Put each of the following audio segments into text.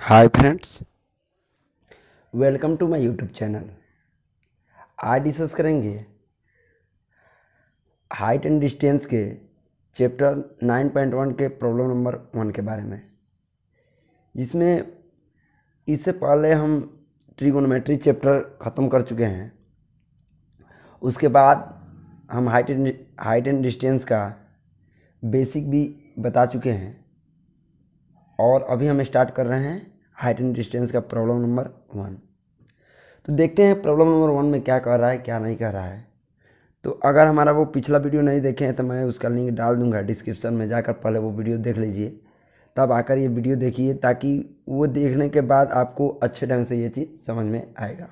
Hi friends, welcome to my YouTube channel. आज discuss करेंगे height and distance के chapter 9.1 के प्रॉब्लम नंबर 1 के बारे में, जिसमें इससे पहले हम ट्रिगोनोमेट्री चैप्टर ख़त्म कर चुके हैं। उसके बाद हम हाइट एंड डिस्टेंस का बेसिक भी बता चुके हैं और अभी हम स्टार्ट कर रहे हैं हाइट एंड डिस्टेंस का प्रॉब्लम नंबर 1। तो देखते हैं प्रॉब्लम नंबर 1 में क्या कर रहा है, क्या नहीं कर रहा है। तो अगर हमारा वो पिछला वीडियो नहीं देखे हैं तो मैं उसका लिंक डाल दूंगा डिस्क्रिप्शन में, जाकर पहले वो वीडियो देख लीजिए, तब आकर ये वीडियो देखिए, ताकि वो देखने के बाद आपको अच्छे ढंग से ये चीज़ समझ में आएगा।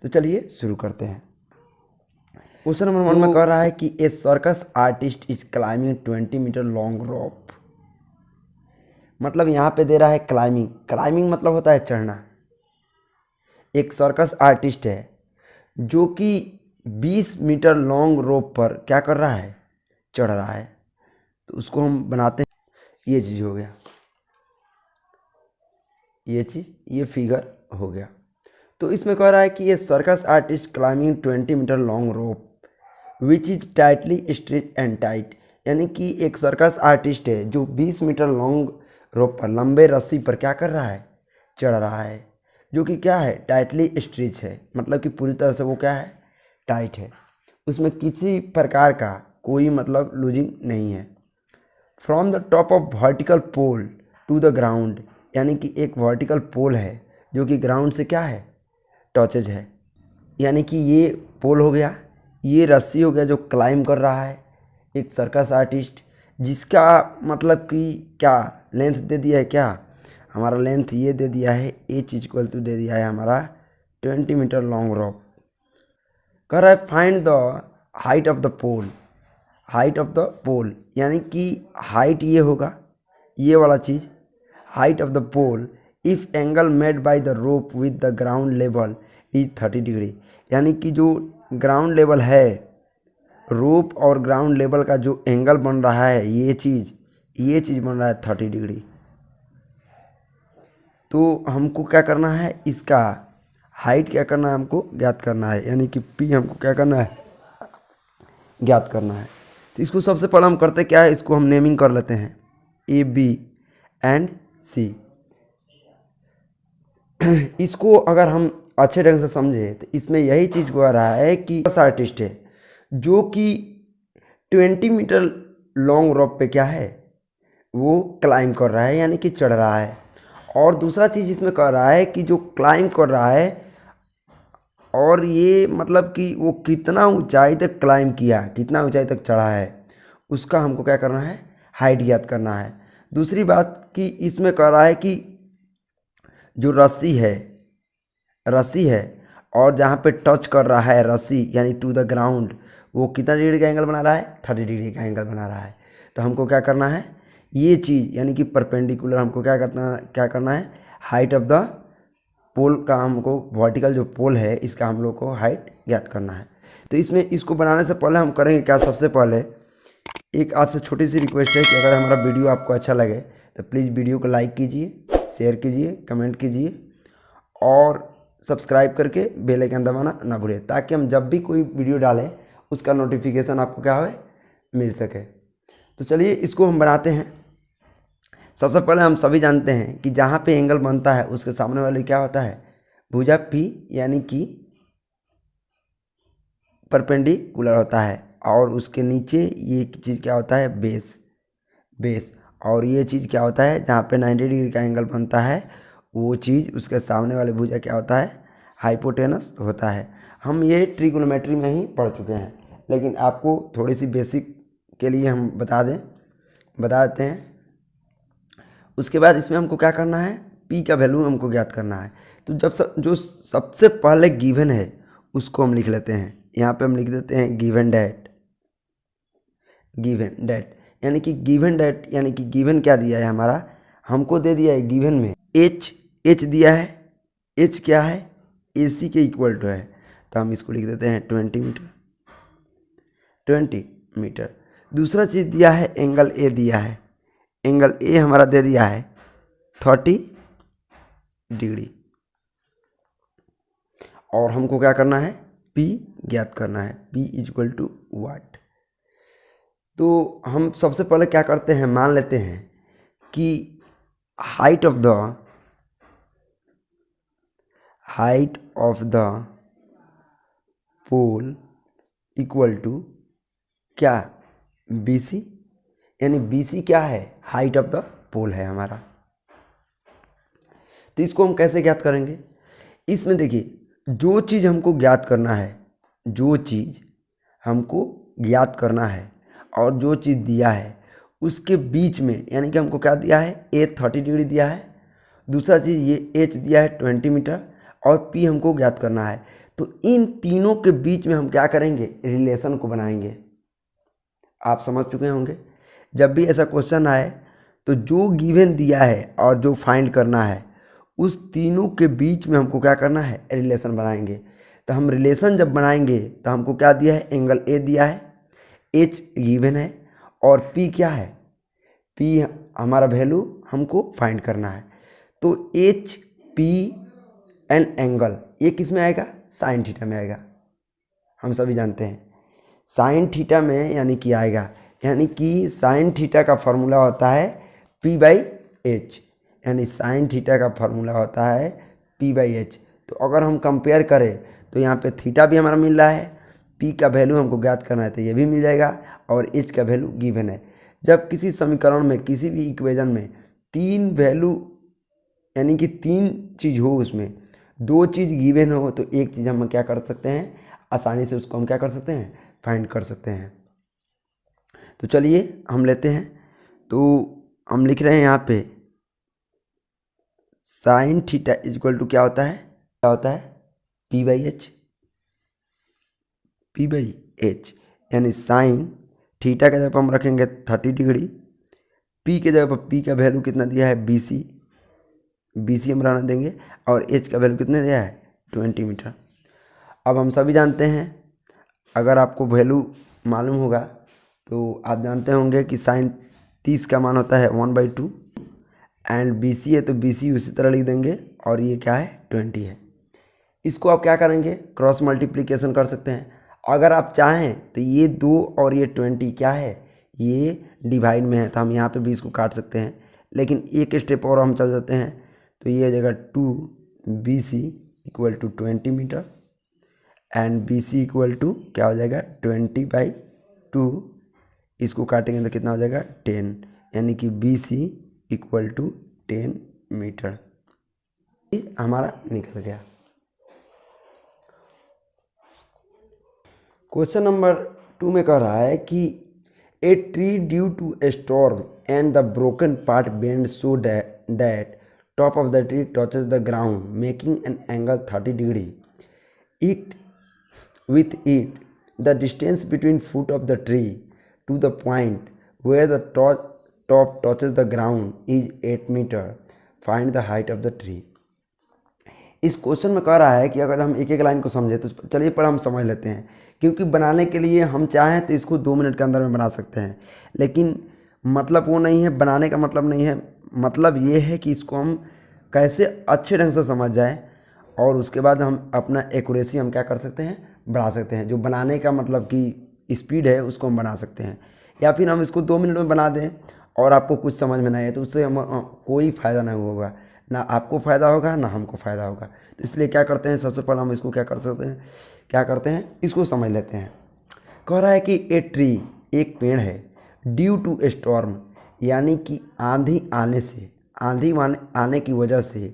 तो चलिए शुरू करते हैं। क्वेश्चन नंबर 1 में कह रहा है कि a circus artist is climbing 20 metre long rope. मतलब यहाँ पे दे रहा है क्लाइंबिंग। क्लाइंबिंग मतलब होता है चढ़ना। एक सर्कस आर्टिस्ट है जो कि 20 मीटर लॉन्ग रोप पर क्या कर रहा है, चढ़ रहा है। तो उसको हम बनाते हैं। ये चीज़ हो गया, ये चीज़, ये फिगर हो गया। तो इसमें कह रहा है कि ये circus artist climbing 20 metre long rope which is tightly stretch and tight. यानी कि एक सर्कस आर्टिस्ट है जो 20 मीटर लॉन्ग रोप पर, लंबे रस्सी पर क्या कर रहा है, चढ़ रहा है, जो कि क्या है, टाइटली स्ट्रेच है। मतलब कि पूरी तरह से वो क्या है, टाइट है। उसमें किसी प्रकार का कोई मतलब लूजिंग नहीं है। From the top of vertical pole to the ground, यानी कि एक वर्टिकल पोल है जो कि ग्राउंड से क्या है, टचेज है। यानी कि ये पोल हो गया, ये रस्सी हो गया जो क्लाइंब कर रहा है एक सर्कस आर्टिस्ट, जिसका मतलब कि क्या लेंथ दे दिया है, क्या हमारा लेंथ ये दे दिया है, ए चीज इक्वल टू दे दिया है हमारा 20 मीटर लॉन्ग रोप। कह रहा है find the height of the pole. Height of the pole यानी कि हाइट ये होगा, ये वाला चीज़, height of the pole if angle made by the rope with the ground level is 30 degree. यानी कि जो ग्राउंड लेवल है, रोप और ग्राउंड लेवल का जो एंगल बन रहा है, ये चीज़ बन रहा है 30 डिग्री। तो हमको क्या करना है, इसका हाइट क्या करना है, हमको ज्ञात करना है। यानी कि पी हमको क्या करना है, ज्ञात करना है। तो इसको सबसे पहले हम करते क्या है, इसको हम नेमिंग कर लेते हैं ए बी एंड सी। इसको अगर हम अच्छे ढंग से समझे तो इसमें यही चीज़ कह रहा है कि आर्टिस्ट है जो कि 20 मीटर लॉन्ग रोप पे क्या है, वो क्लाइंब कर रहा है, यानी कि चढ़ रहा है। और दूसरा चीज़ इसमें कह रहा है कि जो क्लाइंब कर रहा है, और ये मतलब कि वो कितना ऊंचाई तक क्लाइंब किया, कितना ऊंचाई तक चढ़ा है, उसका हमको क्या करना है, हाइट ज्ञात करना है। दूसरी बात कि इसमें कह रहा है कि जो रस्सी है और जहाँ पे टच कर रहा है रस्सी, यानी टू द ग्राउंड, वो कितना डिग्री का एंगल बना रहा है, 30 डिग्री का एंगल बना रहा है। तो हमको क्या करना है, ये चीज़ यानी कि परपेंडिकुलर हमको क्या करना है, हाइट ऑफ द पोल का, हमको वर्टिकल जो पोल है इसका हम लोग को हाइट ज्ञात करना है। तो इसमें इसको बनाने से पहले हम करेंगे क्या, सबसे पहले एक आपसे छोटी सी रिक्वेस्ट है कि अगर हमारा वीडियो आपको अच्छा लगे तो प्लीज़ वीडियो को लाइक कीजिए, शेयर कीजिए, कमेंट कीजिए और सब्सक्राइब करके बेल आइकन दबाना ना भूलें, ताकि हम जब भी कोई वीडियो डालें उसका नोटिफिकेशन आपको क्या हो, मिल सके। तो चलिए इसको हम बनाते हैं। सबसे पहले हम सभी जानते हैं कि जहाँ पे एंगल बनता है उसके सामने वाले क्या होता है, भुजा पी, यानी कि परपेंडिकुलर होता है। और उसके नीचे ये चीज़ क्या होता है, बेस। और ये चीज़ क्या होता है, जहाँ पे 90 डिग्री का एंगल बनता है, वो चीज़ उसके सामने वाले भुजा क्या होता है, हाइपोटेनस होता है। हम ये ट्रिगोनोमेट्री में ही पढ़ चुके हैं, लेकिन आपको थोड़ी सी बेसिक के लिए हम बता देते हैं। उसके बाद इसमें हमको क्या करना है, पी का वैल्यू हमको ज्ञात करना है। तो जो सबसे पहले गिवन है उसको हम लिख लेते हैं। यहाँ पे हम लिख देते हैं गिवन डेट, यानी कि गिवन क्या दिया है हमारा, हमको दे दिया है गिवन में एच दिया है। एच क्या है, ए सी के इक्वल टू है। तो हम इसको लिख देते हैं 20 मीटर। दूसरा चीज़ दिया है, एंगल ए दिया है। एंगल ए हमारा दे दिया है 30 डिग्री। और हमको क्या करना है, P ज्ञात करना है, P इक्वल टू वाट। तो हम सबसे पहले क्या करते हैं, मान लेते हैं कि height of the pole equal to क्या, BC, यानी BC क्या है, हाइट ऑफ द पोल है हमारा। तो इसको हम कैसे ज्ञात करेंगे, इसमें देखिए जो चीज़ हमको ज्ञात करना है, और जो चीज़ दिया है उसके बीच में, यानी कि हमको क्या दिया है, A 30 डिग्री दिया है, दूसरा चीज़ ये H दिया है 20 मीटर, और P हमको ज्ञात करना है। तो इन तीनों के बीच में हम क्या करेंगे, रिलेशन को बनाएंगे। आप समझ चुके होंगे, जब भी ऐसा क्वेश्चन आए तो जो गिवन दिया है और जो फाइंड करना है, उस तीनों के बीच में हमको क्या करना है, रिलेशन बनाएंगे। तो हम रिलेशन जब बनाएंगे तो हमको क्या दिया है, एंगल A दिया है, H गिवन है, और P क्या है, P हमारा वैल्यू हमको फाइंड करना है। तो H P एंड एंगल ये किस में आएगा, साइन थीटा में आएगा। हम सभी जानते हैं साइन थीटा में यानी कि आएगा, यानी कि साइन थीटा का फॉर्मूला होता है P/H, यानी साइन थीटा का फॉर्मूला होता है P/H। तो अगर हम कंपेयर करें तो यहाँ पे थीटा भी हमारा मिल रहा है, P का वैल्यू हमको ज्ञात करना है तो ये भी मिल जाएगा, और H का वैल्यू गिवन है। जब किसी समीकरण में, किसी भी इक्वेशन में तीन वैल्यू, यानी कि तीन चीज़ हो, उसमें दो चीज़ गिवन हो, तो एक चीज़ हम क्या कर सकते हैं, आसानी से उसको हम क्या कर सकते हैं, फाइंड कर सकते हैं। तो चलिए हम लेते हैं, तो हम लिख रहे हैं यहाँ पे साइन थीटा इक्वल टू क्या होता है, P/H, यानी साइन थीटा के जगह पर हम रखेंगे 30 डिग्री, P के जगह पर P का वैल्यू कितना दिया है, BC हम रहने देंगे, और H का वैल्यू कितना दिया है, 20 मीटर। अब हम सभी जानते हैं, अगर आपको वैल्यू मालूम होगा तो आप जानते होंगे कि साइन 30 का मान होता है 1/2, एंड BC है तो BC उसी तरह लिख देंगे, और ये क्या है, 20 है। इसको आप क्या करेंगे, क्रॉस मल्टीप्लिकेशन कर सकते हैं। अगर आप चाहें तो ये 2 और ये 20 क्या है, ये डिवाइड में है, तो हम यहाँ पे 20 को काट सकते हैं। लेकिन एक स्टेप और हम चल जाते हैं, तो ये हो जाएगा 2BC equal to 20 metre, and BC equal to क्या हो जाएगा, 20/2, इसको काटेंगे तो कितना हो जाएगा, 10, यानी कि BC इक्वल टू 10 मीटर। हमारा निकल गया। क्वेश्चन नंबर 2 में कह रहा है कि a tree due to a storm and the broken part bend so that top of the tree touches the ground making an angle 30 degree. With it the distance between foot of the tree to the point where the top touches the ground is 8 meter. Find the height of the tree. इस question में कह रहा है कि अगर हम एक एक लाइन को समझे तो चलिए पर हम समझ लेते हैं, क्योंकि बनाने के लिए हम चाहें तो इसको 2 मिनट के अंदर में बना सकते हैं, लेकिन मतलब वो नहीं है, बनाने का मतलब नहीं है, मतलब ये है कि इसको हम कैसे अच्छे ढंग से समझ जाए, और उसके बाद हम अपना एक्यूरेसी हम क्या कर सकते हैं, बढ़ा सकते हैं। जो बनाने का मतलब कि स्पीड है उसको हम बना सकते हैं, या फिर हम इसको 2 मिनट में बना दें और आपको कुछ समझ में नहीं है तो उससे हम कोई फ़ायदा नहीं होगा, ना आपको फ़ायदा होगा ना हमको फ़ायदा होगा। तो इसलिए क्या करते हैं, सबसे पहले हम इसको क्या करते हैं, इसको समझ लेते हैं। कह रहा है कि ए ट्री एक पेड़ है, ड्यू टू ए स्टॉर्म यानी कि आंधी आने की वजह से,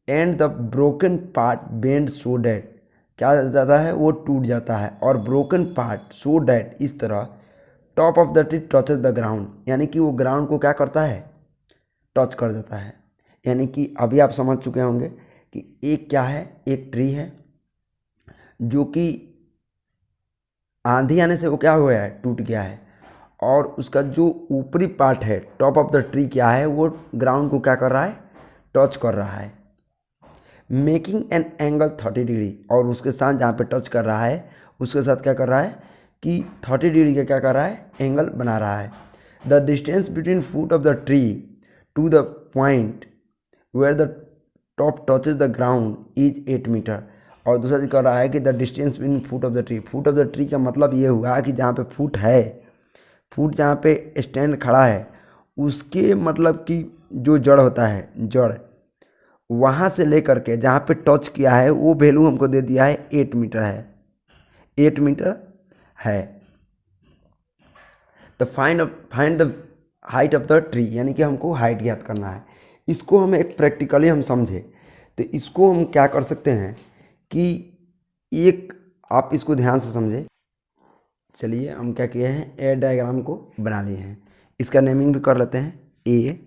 and the broken part bend so that क्या जाता है, वो टूट जाता है, और ब्रोकन पार्ट सो डैट इस तरह top of the tree touches the ground यानी कि वो ग्राउंड को क्या करता है, टच कर देता है। यानी कि अभी आप समझ चुके होंगे कि एक क्या है, एक ट्री है जो कि आंधी आने से वो क्या हुआ है, टूट गया है, और उसका जो ऊपरी पार्ट है टॉप ऑफ द ट्री क्या है, वो ग्राउंड को क्या कर रहा है, टच कर रहा है, मेकिंग एन एंगल 30 डिग्री, और उसके साथ जहाँ पे टच कर रहा है उसके साथ क्या कर रहा है कि 30 डिग्री का क्या कर रहा है, एंगल बना रहा है। The distance between foot of the tree to the point where the top touches the ground is 8 metre. और दूसरा चीज कर रहा है कि the distance between foot of the tree. Foot of the tree का मतलब ये हुआ कि जहाँ पे फुट है, फुट जहाँ पे स्टैंड खड़ा है उसके मतलब कि जो जड़ होता है, जड़ वहाँ से लेकर के जहाँ पे टच किया है वो वैल्यू हमको दे दिया है 8 मीटर है, 8 मीटर है। तो find the height of the tree, यानी कि हमको हाइट ज्ञात करना है। इसको हम एक प्रैक्टिकली हम समझे तो इसको हम क्या कर सकते हैं कि एक आप इसको ध्यान से समझे। चलिए हम क्या किए हैं, ए डायग्राम को बना लिए हैं। इसका नेमिंग भी कर लेते हैं ए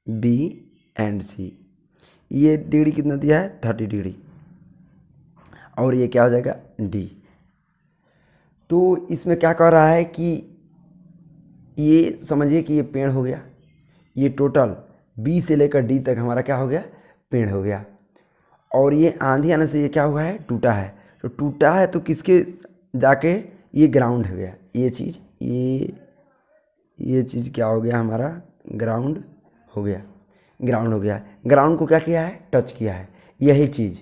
बी एंड सी। ये डिग्री कितना दिया है 30 डिग्री और ये क्या हो जाएगा डी। तो इसमें क्या कर रहा है कि ये समझिए कि ये पेड़ हो गया, ये टोटल बी से लेकर डी तक हमारा क्या हो गया, पेड़ हो गया। और ये आंधी आने से ये क्या हुआ है, टूटा है। तो टूटा है तो किसके जाके ये ग्राउंड हो गया, ये चीज़ ये चीज़ क्या हो गया हमारा, ग्राउंड हो गया, ग्राउंड हो गया। ग्राउंड को क्या किया है, टच किया है। यही चीज़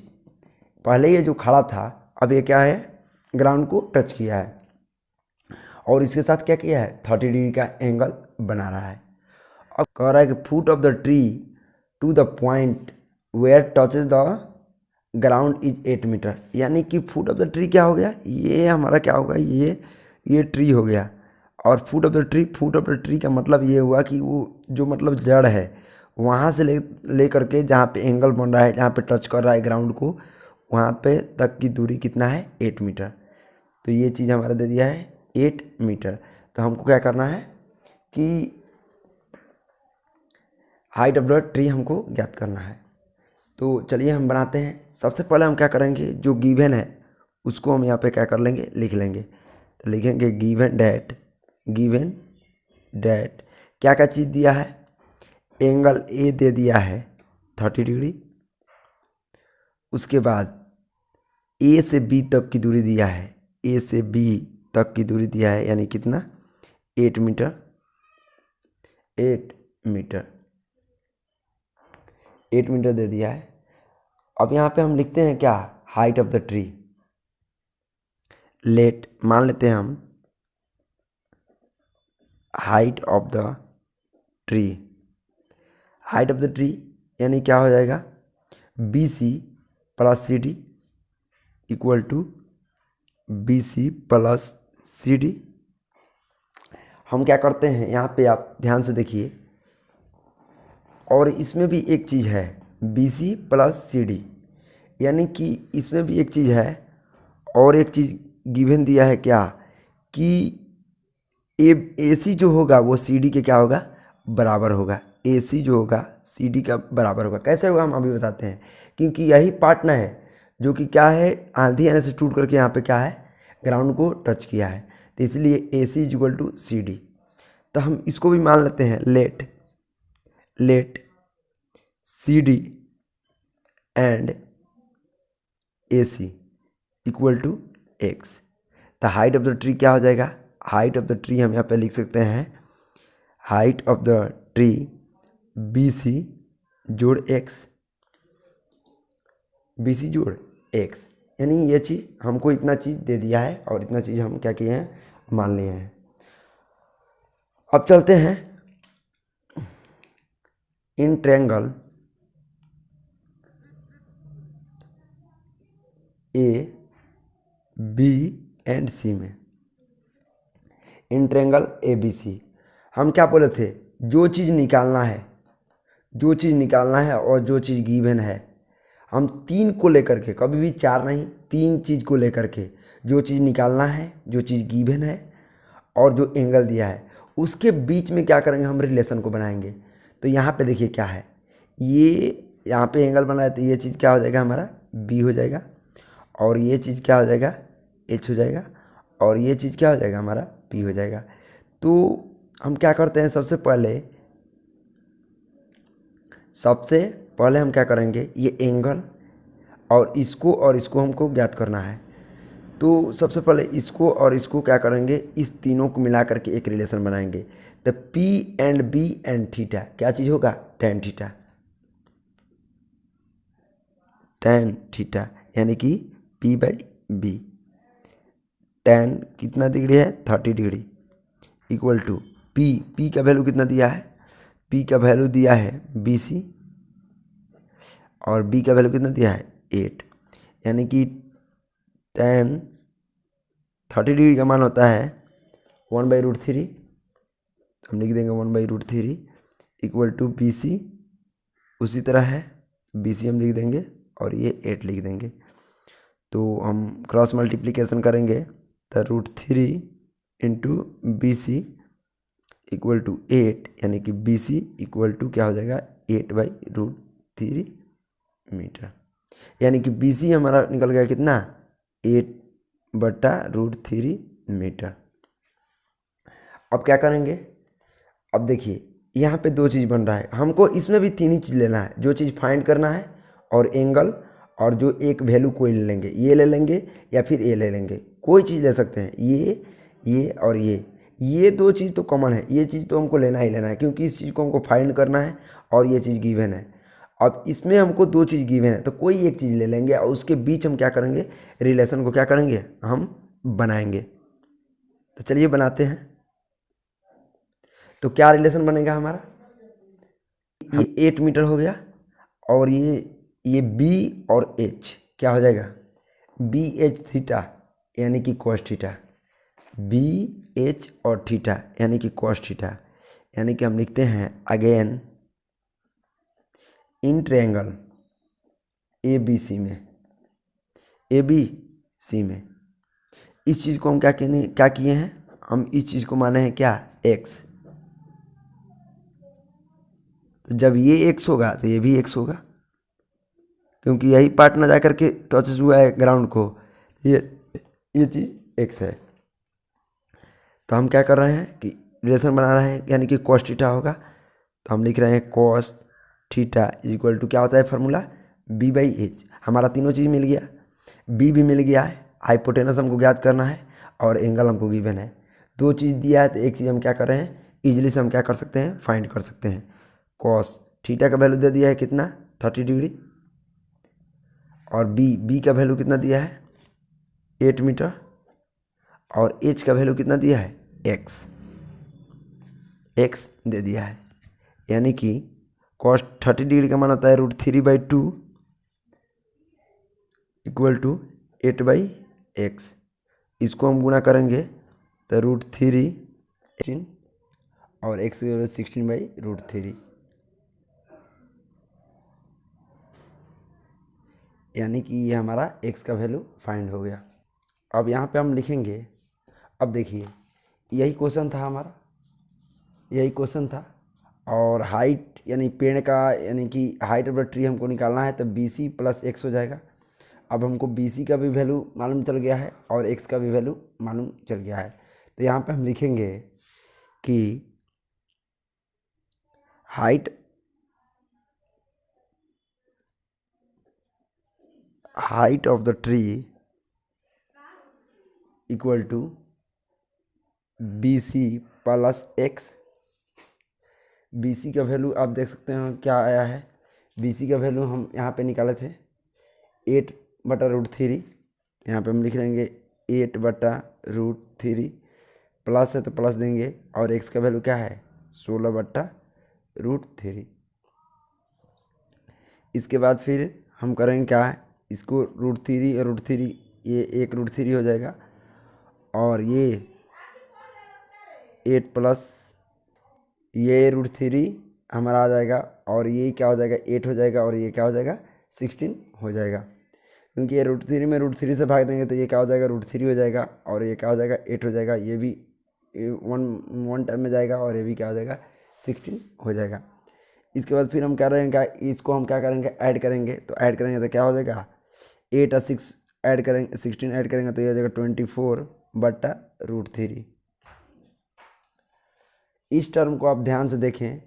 पहले ये जो खड़ा था अब ये क्या है, ग्राउंड को टच किया है और इसके साथ क्या किया है 30 डिग्री का एंगल बना रहा है। अब कह रहा है कि foot of the tree to the point where touches the ground is 8 metre, यानी कि फुट ऑफ द ट्री क्या हो गया, ये हमारा क्या होगा, ये ट्री हो गया। और फुट ऑफ द ट्री का मतलब ये हुआ कि वो जो मतलब जड़ है वहाँ से ले करके जहाँ पे एंगल बन रहा है, जहाँ पे टच कर रहा है ग्राउंड को, वहाँ पे तक की दूरी कितना है 8 मीटर। तो ये चीज़ हमारा दे दिया है 8 मीटर। तो हमको क्या करना है कि हाइट ऑफ द ट्री हमको ज्ञात करना है। तो चलिए हम बनाते हैं। सबसे पहले हम क्या करेंगे, जो गिवन है उसको हम यहाँ पे क्या कर लेंगे, लिख लेंगे। तो लिखेंगे गिवन डैट क्या क्या चीज़ दिया है, एंगल ए दे दिया है 30 डिग्री, उसके बाद ए से बी तक की दूरी दिया है, ए से बी तक की दूरी दिया है यानी कितना 8 मीटर, 8 मीटर दे दिया है। अब यहाँ पे हम लिखते हैं क्या, height of the tree. Let मान लेते हैं हम height of the tree, height of the tree यानी क्या हो जाएगा B C plus C D equal to B C plus C D. हम क्या करते हैं यहाँ पे, आप ध्यान से देखिए, और इसमें भी एक चीज़ है B C plus C D, यानी कि इसमें भी एक चीज़ है और एक चीज़ गिवन दिया है क्या कि ए सी जो होगा वो सी डी के क्या होगा, बराबर होगा। ए सी जो होगा सी डी का बराबर होगा। कैसे होगा हम अभी बताते हैं, क्योंकि यही पार्टनर है जो कि क्या है, आंधी आने से टूट करके यहाँ पे क्या है, ग्राउंड को टच किया है। तो इसलिए A C equal to C D. तो हम इसको भी मान लेते हैं let C D and A C equal to x. तो हाइट ऑफ द ट्री क्या हो जाएगा, हाइट ऑफ द ट्री हम यहाँ पे लिख सकते हैं height of the tree B C जोड़ एक्स, बी सी जोड़ एक्स, यानी ये चीज़ हमको इतना चीज़ दे दिया है और इतना चीज़ हम क्या किए हैं, मान लिए हैं। अब चलते हैं इन triangle A B and C में, इन ट्रायंगल ए बी सी हम क्या बोले थे, जो चीज़ निकालना है और जो चीज़ गिवन है, हम 3 को लेकर के, कभी भी 4 नहीं 3 चीज़ को लेकर के, जो चीज़ निकालना है, जो चीज़ गिवन है और जो एंगल दिया है, उसके बीच में क्या करेंगे, हम रिलेशन को बनाएंगे। तो यहाँ पे देखिए क्या है, ये यहाँ पे एंगल बना है तो ये चीज़ क्या हो जाएगा हमारा बी हो जाएगा, और ये चीज़ क्या हो जाएगा एच हो जाएगा, और ये चीज़ क्या हो जाएगा हमारा पी हो जाएगा। तो हम क्या करते हैं, सबसे पहले हम क्या करेंगे, ये एंगल और इसको हमको ज्ञात करना है। तो सबसे पहले इसको और इसको क्या करेंगे, इस तीनों को मिला करके एक रिलेशन बनाएंगे। तो P and B and theta क्या चीज़ होगा, tan थीटा, tan थीटा यानी कि P/B। tan कितना डिग्री है, 30 डिग्री, इक्वल टू P का वैल्यू कितना दिया है, P का वैल्यू दिया है BC और B का वैल्यू कितना दिया है 8, यानी कि tan 30 डिग्री का मान होता है 1/√3, हम लिख देंगे 1/√3 इक्वल टू BC, उसी तरह है BC हम लिख देंगे और ये 8 लिख देंगे। तो हम क्रॉस मल्टीप्लिकेशन करेंगे तो √3 इंटू BC इक्वल टू 8, यानी कि BC इक्वल टू क्या हो जाएगा 8/√3 मीटर, यानी कि BC हमारा निकल गया कितना 8/√3 मीटर। अब क्या करेंगे, अब देखिए यहाँ पे दो चीज़ बन रहा है, हमको इसमें भी तीन ही चीज़ लेना है, जो चीज़ फाइंड करना है और एंगल और जो एक वैल्यू कोई ले लेंगे, ये ले लेंगे या फिर ये ले लेंगे, कोई चीज़ ले सकते हैं, ये और ये दो चीज़ तो कॉमन है, ये चीज़ तो हमको लेना ही लेना है क्योंकि इस चीज़ को हमको फाइंड करना है और ये चीज़ गिवन है। अब इसमें हमको दो चीज़ गिवन है तो कोई एक चीज़ ले लेंगे और उसके बीच हम क्या करेंगे, रिलेशन को क्या करेंगे, हम बनाएंगे। तो चलिए बनाते हैं। तो क्या रिलेशन बनेगा हमारा, ये 8 मीटर हो गया और ये B और H क्या हो जाएगा, BH थीटा यानी कि cos थीटा, BH और थीटा यानी कि cos थीटा, यानी कि हम लिखते हैं अगेन इन ट्रायंगल ABC में इस चीज़ को हम क्या किए हैं, हम इस चीज़ को माने हैं क्या x, तो जब ये x होगा तो ये भी x होगा क्योंकि यही पार्ट ना जा करके टच हुआ है ग्राउंड को, ये चीज़ x है। तो हम क्या कर रहे हैं कि रिलेशन बना रहे हैं, यानी कि cos थीटा होगा, तो हम लिख रहे हैं cos थीटा इक्वल टू क्या होता है फार्मूला B/H, हमारा तीनों चीज़ मिल गया, B भी मिल गया है, हाइपोटेनस हमको ज्ञात करना है और एंगल हमको गिवन है, दो चीज़ दिया है तो एक चीज़ हम क्या कर रहे हैं, इजीली से हम क्या कर सकते हैं, फाइंड कर सकते हैं। cos थीटा का वैल्यू दे दिया है कितना 30 डिग्री और B का वैल्यू कितना दिया है 8 मीटर और H का वैल्यू कितना दिया है x दे दिया है, यानी कि cos 30 डिग्री का मान होता है √3/2 इक्वल टू 8/x, इसको हम गुणा करेंगे तो √3 और x की वैल्यू 16/√3, यानी कि ये हमारा x का वैल्यू फाइंड हो गया। अब यहाँ पे हम लिखेंगे, अब देखिए यही क्वेश्चन था हमारा, यही क्वेश्चन था और हाइट यानी पेड़ का यानी कि हाइट ऑफ द ट्री हमको निकालना है तो BC + x हो जाएगा। अब हमको BC का भी वैल्यू मालूम चल गया है और x का भी वैल्यू मालूम चल गया है, तो यहाँ पे हम लिखेंगे कि height of the tree equal to BC + x, BC का वैल्यू आप देख सकते हैं क्या आया है, BC का वैल्यू हम यहाँ पे निकाले थे 8/√3, यहाँ पे हम लिख देंगे 8/√3, प्लस है तो प्लस देंगे और x का वैल्यू क्या है 16/√3। इसके बाद फिर हम करेंगे क्या है, इसको √3 और √3 ये 1 √3 हो जाएगा और ये 8 प्लस ये √3 हमारा आ जाएगा और ये क्या हो जाएगा 8 हो जाएगा और ये क्या हो जाएगा 16 हो जाएगा, क्योंकि ये √3 में √3 से भाग देंगे तो ये क्या हो जाएगा √3 हो जाएगा और ये क्या हो जाएगा 8 हो जाएगा, ये भी वन टाइम में जाएगा और ये भी क्या हो जाएगा 16 हो जाएगा। इसके बाद फिर हम क्या करेंगे, इसको हम क्या करेंगे ऐड करेंगे, तो ऐड करेंगे तो क्या हो जाएगा 8 और 6 ऐड करेंगे 16 ऐड करेंगे तो ये हो जाएगा 24/√3। इस टर्म को आप ध्यान से देखें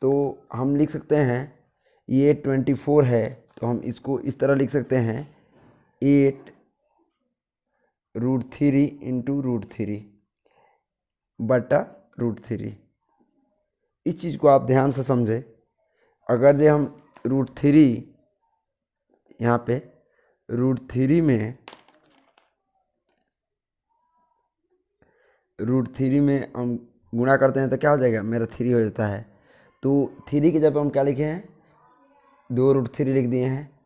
तो हम लिख सकते हैं ये 24 है तो हम इसको इस तरह लिख सकते हैं 8 √3 × √3/√3, इस चीज़ को आप ध्यान से समझे। अगर जो हम √3 यहाँ पे √3 में हम गुणा करते हैं तो क्या हो जाएगा, मेरा 3 हो जाता है। तो 3 की जब हम क्या लिखे हैं, 2√3 लिख दिए हैं।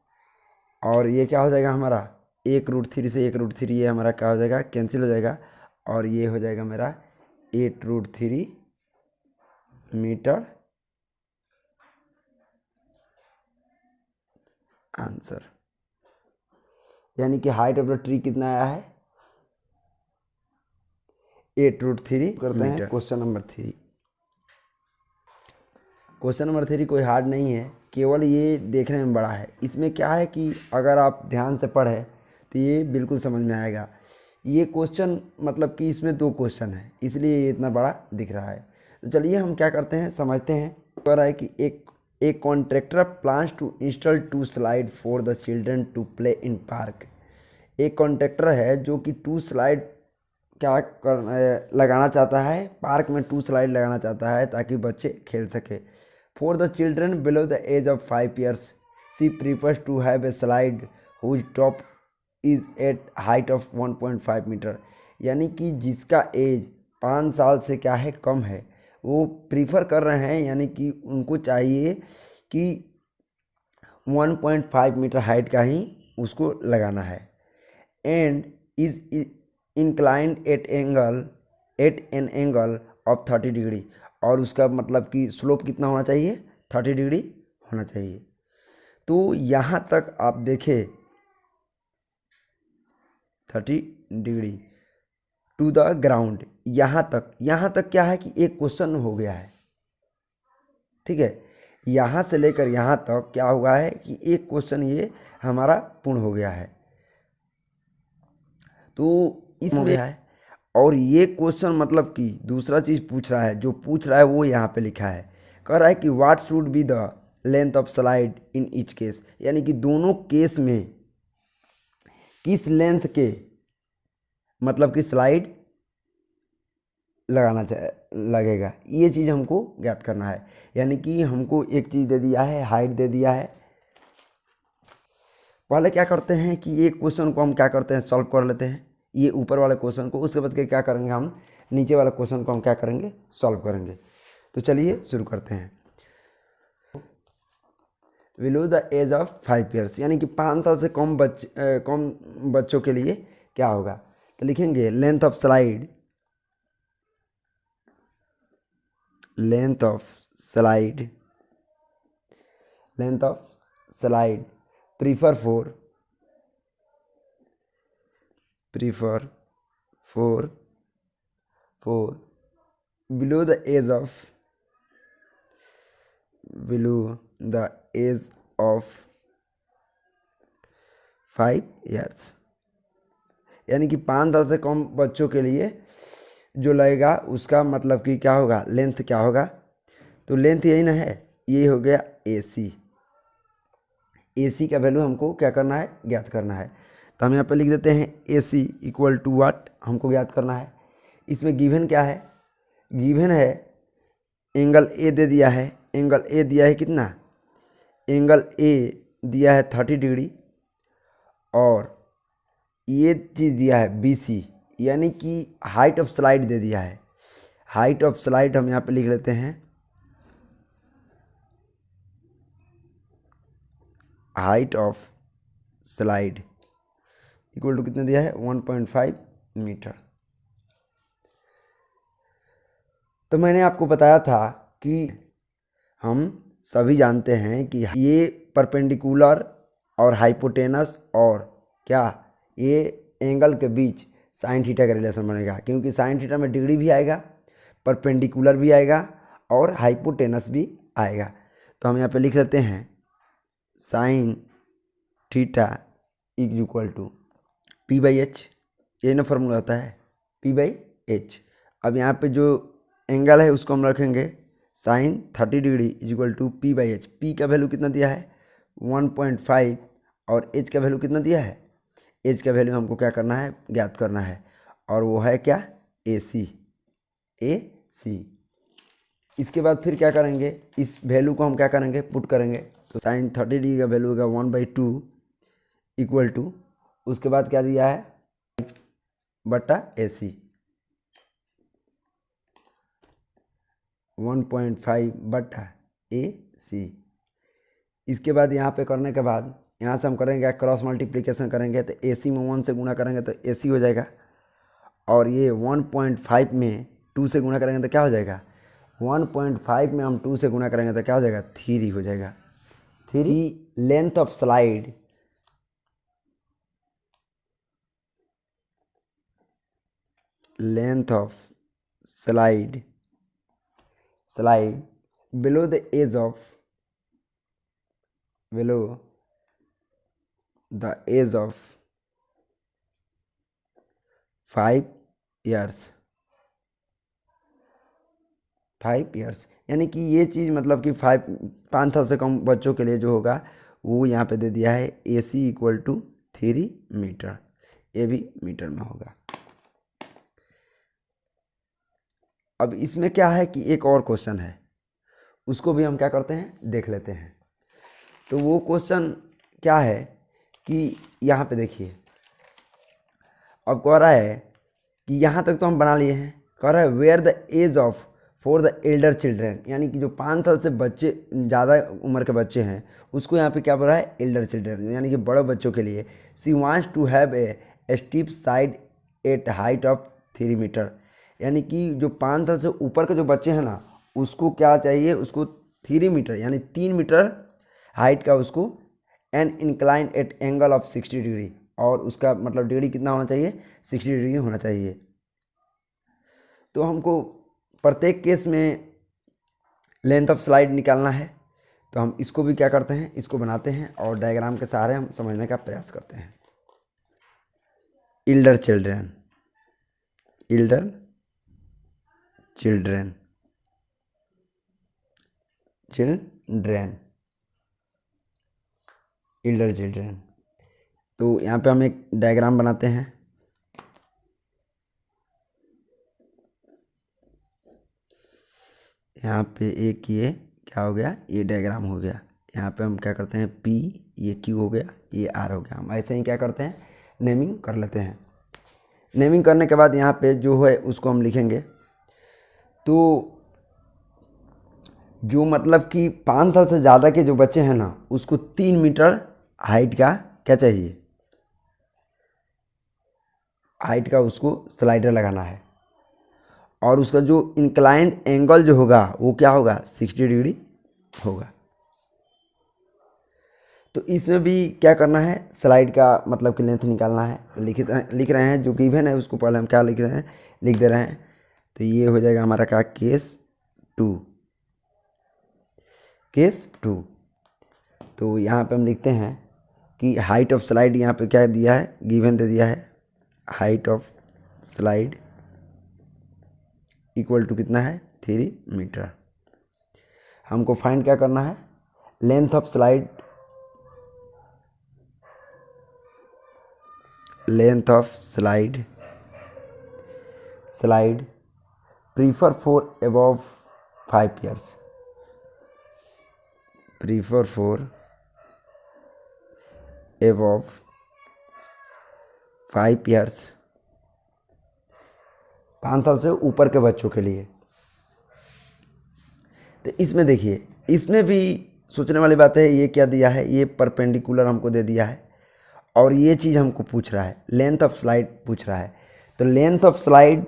और ये क्या हो जाएगा हमारा, 1√3 से 1√3 ये हमारा क्या हो जाएगा, कैंसिल हो जाएगा। और ये हो जाएगा मेरा 8√3 मीटर आंसर। यानी कि हाइट ऑफ द ट्री कितना आया है, 8√3 करते हैं। Question number 3। क्वेश्चन नंबर 3 कोई हार्ड नहीं है, केवल ये देखने में बड़ा है। इसमें क्या है कि अगर आप ध्यान से पढ़ें तो ये बिल्कुल समझ में आएगा। ये क्वेश्चन मतलब कि इसमें 2 क्वेश्चन है, इसलिए ये इतना बड़ा दिख रहा है। तो चलिए हम क्या करते हैं, समझते हैं। कह रहा है कि एक contractor plans to install 2 slide for the children to play in park. एक कॉन्ट्रैक्टर है जो कि 2 स्लाइड क्या लगाना चाहता है, पार्क में 2 स्लाइड लगाना चाहता है ताकि बच्चे खेल सके। For the children below the age of 5 years she prefers to have a slide whose top is at height of 1.5 metre. यानी कि जिसका एज 5 साल से क्या है, कम है, वो प्रीफर कर रहे हैं, यानी कि उनको चाहिए कि 1.5 मीटर हाइट का ही उसको लगाना है। And is inclined at an angle of 30 degree. और उसका मतलब कि स्लोप कितना होना चाहिए, 30 डिग्री होना चाहिए। तो यहाँ तक आप देखें 30 डिग्री टू द ग्राउंड। यहाँ तक क्या है कि एक क्वेश्चन हो गया है, ठीक है। यहाँ से लेकर यहाँ तक क्या हुआ है कि एक क्वेश्चन ये हमारा पूर्ण हो गया है। तो इसमें है, और ये क्वेश्चन मतलब कि दूसरा चीज़ पूछ रहा है, जो पूछ रहा है वो यहाँ पे लिखा है। कह रहा है कि what should be the length of slide in each case. यानी कि दोनों केस में किस लेंथ के मतलब कि स्लाइड लगाना लगेगा, ये चीज़ हमको ज्ञात करना है। यानी कि हमको एक चीज़ दे दिया है, हाइट दे दिया है। पहले क्या करते हैं कि ये क्वेश्चन को हम क्या करते हैं, सॉल्व कर लेते हैं, ये ऊपर वाले क्वेश्चन को। उसके बाद क्या करेंगे, हम नीचे वाले क्वेश्चन को हम क्या करेंगे, सॉल्व करेंगे। तो चलिए शुरू करते हैं। Below the age of 5 years, यानी कि 5 साल से कम बच्चों के लिए क्या होगा। तो लिखेंगे length of slide, length of slide prefer for below the age of 5 years। यानी कि 5 साल से कम बच्चों के लिए जो लगेगा उसका मतलब कि क्या होगा, लेंथ क्या होगा। तो लेंथ यही ना है, ये हो गया AC का वैल्यू हमको क्या करना है, ज्ञात करना है। तो हम यहाँ पे लिख देते हैं AC इक्वल टू वाट, हमको ज्ञात करना है। इसमें गिवन क्या है, गिवन है एंगल A दे दिया है। एंगल A दिया है कितना, एंगल A दिया है 30 डिग्री। और ये चीज़ दिया है BC, यानी कि हाइट ऑफ स्लाइड दे दिया है। हाइट ऑफ स्लाइड हम यहाँ पे लिख लेते हैं, height of slide equal to कितना दिया है, 1.5 मीटर। तो मैंने आपको बताया था कि हम सभी जानते हैं कि ये परपेंडिकुलर और हाइपोटेनस और क्या, ये एंगल के बीच साइन थीटा का रिलेशन बनेगा, क्योंकि साइन थीटा में डिग्री भी आएगा, परपेंडिकुलर भी आएगा और हाइपोटेनस भी आएगा। तो हम यहाँ पे लिख लेते हैं sine theta is equal to P/H। ये ना फॉर्मूला होता है P/H। अब यहाँ पे जो एंगल है उसको हम रखेंगे sine 30 degree is equal to P/H। P का वैल्यू कितना दिया है, 1.5, और H का वैल्यू कितना दिया है, H का वैल्यू हमको क्या करना है, ज्ञात करना है। और वो है क्या, AC। इसके बाद फिर क्या करेंगे, इस वैल्यू को हम क्या करेंगे, पुट करेंगे। तो साइन 30 डिग्री का वैल्यू होगा 1/2 इक्वल टू, उसके बाद क्या दिया है बटा AC 1.5 बटा AC। इसके बाद यहाँ पे करने के बाद यहाँ से हम करेंगे क्रॉस मल्टीप्लिकेशन करेंगे, तो AC में 1 से गुणा करेंगे तो AC हो जाएगा, और ये 1.5 में 2 से गुणा करेंगे तो क्या हो जाएगा, 1.5 में हम 2 से गुणा करेंगे तो क्या हो जाएगा, 3 हो जाएगा। 3 length of slide below the age of 5 years, यानी कि ये चीज़ मतलब कि 5 साल से कम बच्चों के लिए जो होगा वो यहाँ पे दे दिया है AC इक्वल टू 3 मीटर, ये भी मीटर में होगा। अब इसमें क्या है कि एक और क्वेश्चन है, उसको भी हम क्या करते हैं देख लेते हैं। तो वो क्वेश्चन क्या है कि यहाँ पे देखिए, अब कह रहा है कि यहाँ तक तो हम बना लिए हैं, कह रहा है where the age of for the elder children, यानी कि जो 5 साल से बच्चे ज़्यादा उम्र के बच्चे हैं उसको यहाँ पे क्या बोल रहा है, एल्डर चिल्ड्रेन, यानी कि बड़े बच्चों के लिए। She wants to have a steep side at height of 3 metre, यानी कि जो 5 साल से ऊपर के जो बच्चे हैं ना उसको क्या चाहिए, उसको 3 मीटर यानी 3 मीटर हाइट का उसको and incline at angle of 60 degree, और उसका मतलब डिग्री कितना होना चाहिए, 60 डिग्री होना चाहिए। तो हमको प्रत्येक केस में लेंथ ऑफ स्लाइड निकालना है, तो हम इसको भी क्या करते हैं, इसको बनाते हैं और डायग्राम के सहारे हम समझने का प्रयास करते हैं। एल्डर चिल्ड्रेन एल्डर चिल्ड्रेन, तो यहाँ पे हम एक डायग्राम बनाते हैं। यहाँ पे एक ये क्या हो गया, ये डायग्राम हो गया। यहाँ पे हम क्या करते हैं P, ये Q हो गया, ये R हो गया। हम ऐसे ही क्या करते हैं नेमिंग कर लेते हैं। नेमिंग करने के बाद यहाँ पे जो है उसको हम लिखेंगे। तो जो मतलब कि 5 साल से ज़्यादा के जो बच्चे हैं ना उसको 3 मीटर हाइट का क्या चाहिए, हाइट का उसको स्लाइडर लगाना है, और उसका जो इंक्लाइंड एंगल जो होगा वो क्या होगा, 60 डिग्री होगा। तो इसमें भी क्या करना है, स्लाइड का मतलब कि लेंथ निकालना है। लिख रहे हैं जो गिवन है उसको पहले हम क्या लिख रहे हैं, लिख दे रहे हैं। तो ये हो जाएगा हमारा क्या, केस 2। तो यहाँ पे हम लिखते हैं कि हाइट ऑफ स्लाइड यहाँ पे क्या दिया है, गिवन दे दिया है, height of slide equal to कितना है, 3 मीटर। हमको फाइंड क्या करना है, length of slide prefer for above 5 years, prefer for above 5 years, 5 साल से ऊपर के बच्चों के लिए। तो इसमें देखिए, इसमें भी सोचने वाली बात है, ये क्या दिया है, ये परपेंडिकुलर हमको दे दिया है, और ये चीज़ हमको पूछ रहा है, लेंथ ऑफ स्लाइड पूछ रहा है। तो लेंथ ऑफ स्लाइड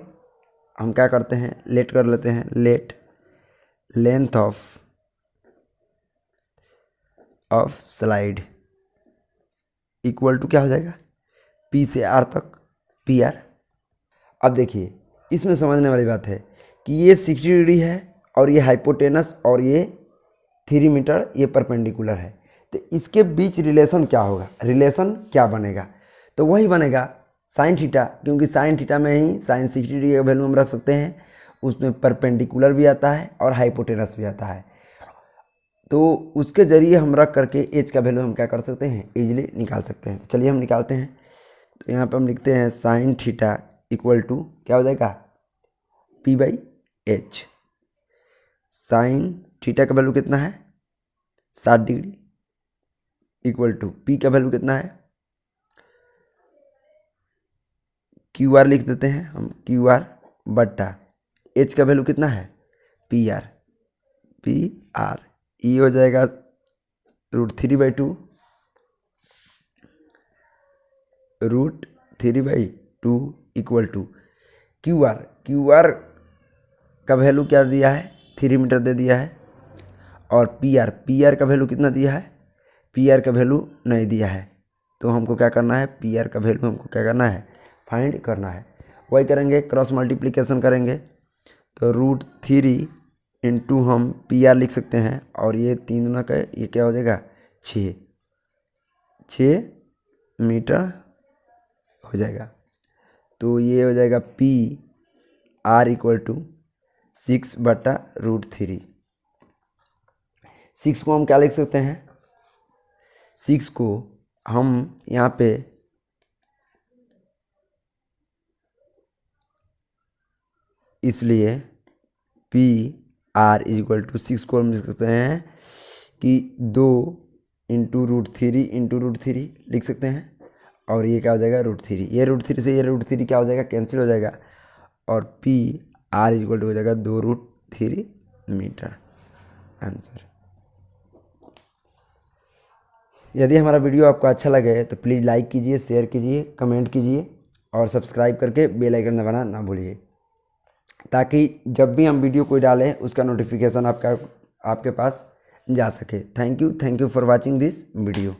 हम क्या करते हैं, लेट कर लेते हैं, let length of slide equal to क्या हो जाएगा, P से R तक PR। अब देखिए इसमें समझने वाली बात है कि ये 60 डिग्री है और ये हाइपोटेनस और ये 3 मीटर ये परपेंडिकुलर है। तो इसके बीच रिलेशन क्या होगा, रिलेशन क्या बनेगा, तो वही बनेगा साइन थीटा, क्योंकि साइन थीटा में ही साइन 60 डिग्री का वैल्यू हम रख सकते हैं, उसमें परपेंडिकुलर भी आता है और हाइपोटेनस भी आता है। तो उसके ज़रिए हम रख करके एज का वैल्यू हम क्या कर सकते हैं, इजीली निकाल सकते हैं। तो चलिए हम निकालते हैं। तो यहाँ पे हम लिखते हैं साइन थीटा इक्वल टू क्या हो जाएगा, P/H। साइन थीटा का वैल्यू कितना है 60 डिग्री इक्वल टू पी का वैल्यू कितना है क्यू आर लिख देते हैं हम क्यू आर बट्टा एच का वैल्यू कितना है पी आर ये हो जाएगा √3/2 √3/2 इक्वल टू क्यू आर का वैल्यू क्या दिया है 3 मीटर दे दिया है और पी आर का वैल्यू कितना दिया है पी आर का वैल्यू नहीं दिया है। तो हमको क्या करना है पी आर का वैल्यू हमको क्या करना है फाइंड करना है। वही करेंगे क्रॉस मल्टीप्लिकेशन करेंगे तो √3 इंटू हम पी आर लिख सकते हैं और ये 3 गुना का ये क्या हो जाएगा 6 मीटर हो जाएगा। तो ये हो जाएगा पी आर इक्वल टू 6/√3। 6 को हम क्या लिख सकते हैं 6 को हम यहाँ पे इसलिए पी आर इक्वल टू 6 को हम लिख सकते हैं कि 2 इंटू √3 लिख सकते हैं और ये क्या हो जाएगा √3 ये √3 से ये √3 क्या हो जाएगा कैंसिल हो जाएगा और पी आर इक्वल टू हो जाएगा 2√3 मीटर आंसर। यदि हमारा वीडियो आपको अच्छा लगे तो प्लीज़ लाइक कीजिए शेयर कीजिए कमेंट कीजिए और सब्सक्राइब करके बेल आइकन दबाना ना भूलिए ताकि जब भी हम वीडियो कोई डालें उसका नोटिफिकेशन आपके पास जा सके। Thank you for watching this video.